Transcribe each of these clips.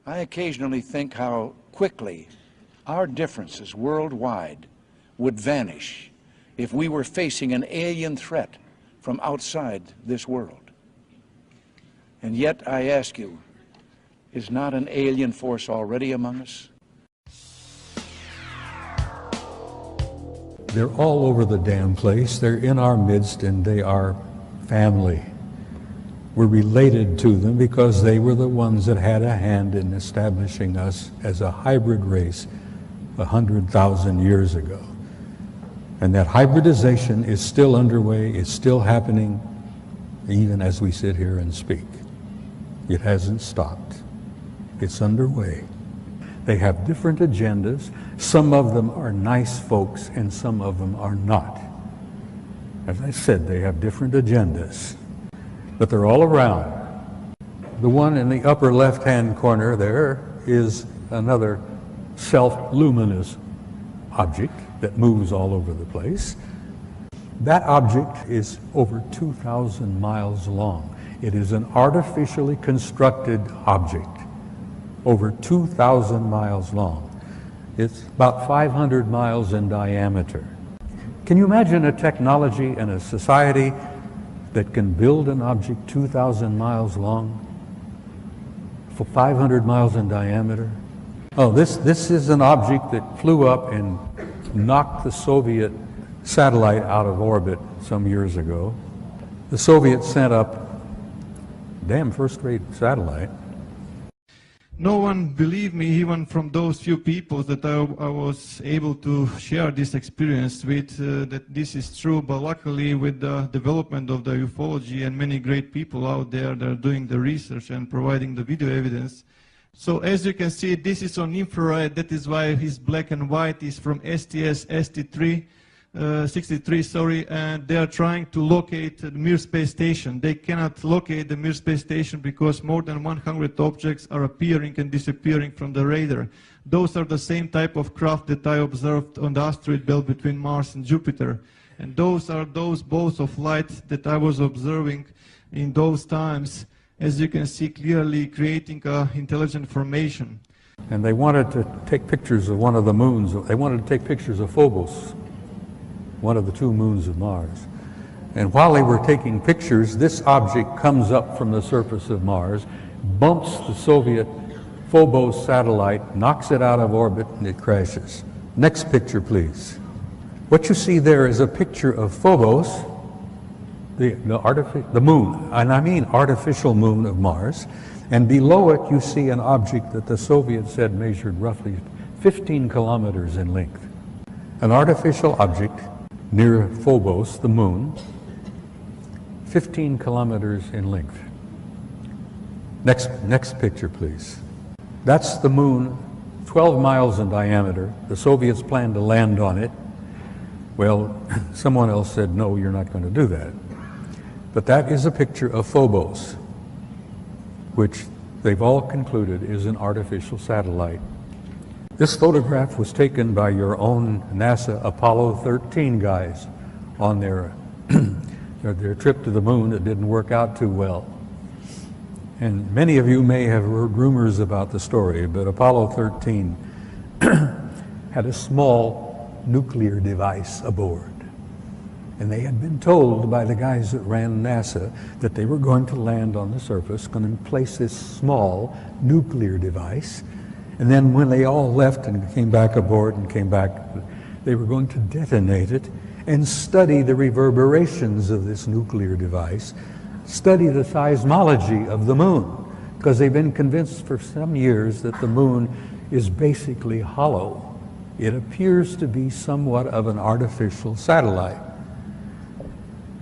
I occasionally think how quickly our differences worldwide would vanish if we were facing an alien threat from outside this world. And yet, I ask you, is not an alien force already among us? They're all over the damn place. They're in our midst, and they are family. We're related to them because they were the ones that had a hand in establishing us as a hybrid race 100,000 years ago. And that hybridization is still underway, it's still happening, even as we sit here and speak. It hasn't stopped. It's underway. They have different agendas. Some of them are nice folks and some of them are not. As I said, they have different agendas, but they're all around. The one in the upper left-hand corner there is another self-luminous object that moves all over the place. That object is over 2,000 miles long. It is an artificially constructed object, over 2,000 miles long. It's about 500 miles in diameter. Can you imagine a technology and a society that can build an object 2,000 miles long for 500 miles in diameter? Oh, this is an object that flew up and knocked the Soviet satellite out of orbit some years ago. The Soviets sent up damn first-rate satellite. No one believed me, even from those few people that I was able to share this experience with, that this is true. But luckily, with the development of the ufology and many great people out there that are doing the research and providing the video evidence. So as you can see, this is on infrared. That is why his black and white is from STS-63. 63, and they are trying to locate the Mir space station. They cannot locate the Mir space station because more than 100 objects are appearing and disappearing from the radar. Those are the same type of craft that I observed on the asteroid belt between Mars and Jupiter. And those are those balls of light that I was observing in those times, as you can see clearly, creating intelligent formation. And they wanted to take pictures of one of the moons. They wanted to take pictures of Phobos, one of the two moons of Mars. And while they were taking pictures, this object comes up from the surface of Mars, bumps the Soviet Phobos satellite, knocks it out of orbit, and it crashes. Next picture, please. What you see there is a picture of Phobos, the moon, and I mean artificial moon of Mars, and below it you see an object that the Soviets said measured roughly 15 kilometers in length. An artificial object near Phobos, the moon, 15 kilometers in length. Next picture, please. That's the moon, 12 miles in diameter. The Soviets planned to land on it. Well, someone else said, no, you're not going to do that. But that is a picture of Phobos, which they've all concluded is an artificial satellite. This photograph was taken by your own NASA Apollo 13 guys on their trip to the moon that didn't work out too well. And many of you may have heard rumors about the story, but Apollo 13 had a small nuclear device aboard. And they had been told by the guys that ran NASA that they were going to land on the surface, going to place this small nuclear device. And then when they all left and came back aboard and came back, they were going to detonate it and study the reverberations of this nuclear device, study the seismology of the moon, because they've been convinced for some years that the moon is basically hollow. It appears to be somewhat of an artificial satellite.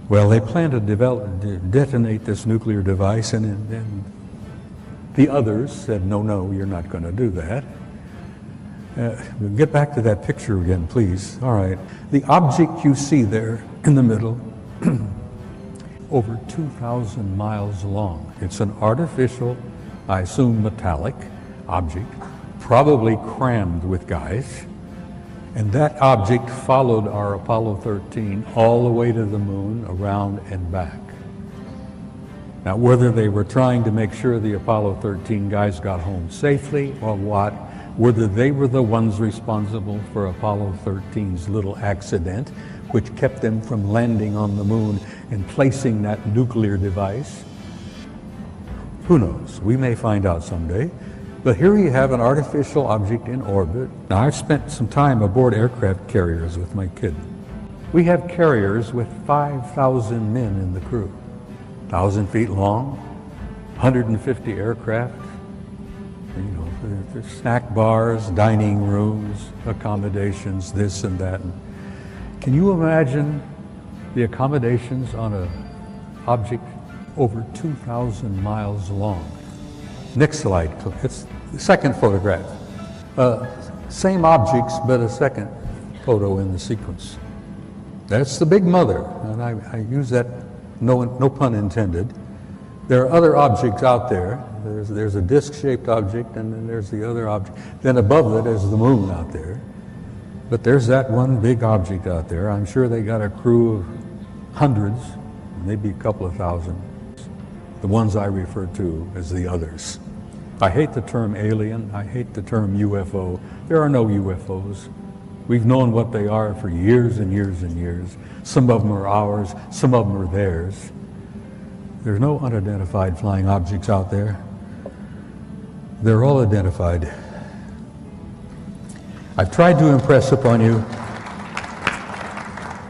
Well, they plan to detonate this nuclear device, and then the others said, no, you're not going to do that. We'll get back to that picture again, please. All right. The object you see there in the middle, over 2,000 miles long. It's an artificial, I assume metallic object, probably crammed with guys. And that object followed our Apollo 13 all the way to the moon, around and back. Now, whether they were trying to make sure the Apollo 13 guys got home safely or what, whether they were the ones responsible for Apollo 13's little accident, which kept them from landing on the moon and placing that nuclear device, who knows? We may find out someday. But here you have an artificial object in orbit. Now, I've spent some time aboard aircraft carriers with my kid. We have carriers with 5,000 men in the crew, 1,000 feet long, 150 aircraft, you know, there's snack bars, dining rooms, accommodations, this and that. Can you imagine the accommodations on an object over 2,000 miles long? Next slide, it's the second photograph. Same objects, but a second photo in the sequence. That's the Big Mother, and I use that, no pun intended. There are other objects out there. There's a disc-shaped object, and then there's the other object. Then above it is the moon out there. But there's that one big object out there. I'm sure they got a crew of hundreds, maybe a couple of thousand. The ones I refer to as the others. I hate the term alien. I hate the term UFO. There are no UFOs. We've known what they are for years and years and years. Some of them are ours, some of them are theirs. There's no unidentified flying objects out there. They're all identified. I've tried to impress upon you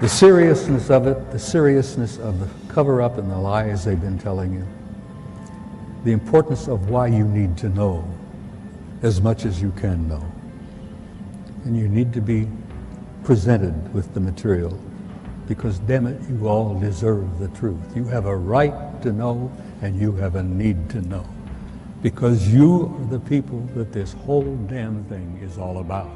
the seriousness of it, the seriousness of the cover-up and the lies they've been telling you, the importance of why you need to know as much as you can know. And you need to be presented with the material, because damn it, you all deserve the truth. You have a right to know, and you have a need to know, because you are the people that this whole damn thing is all about.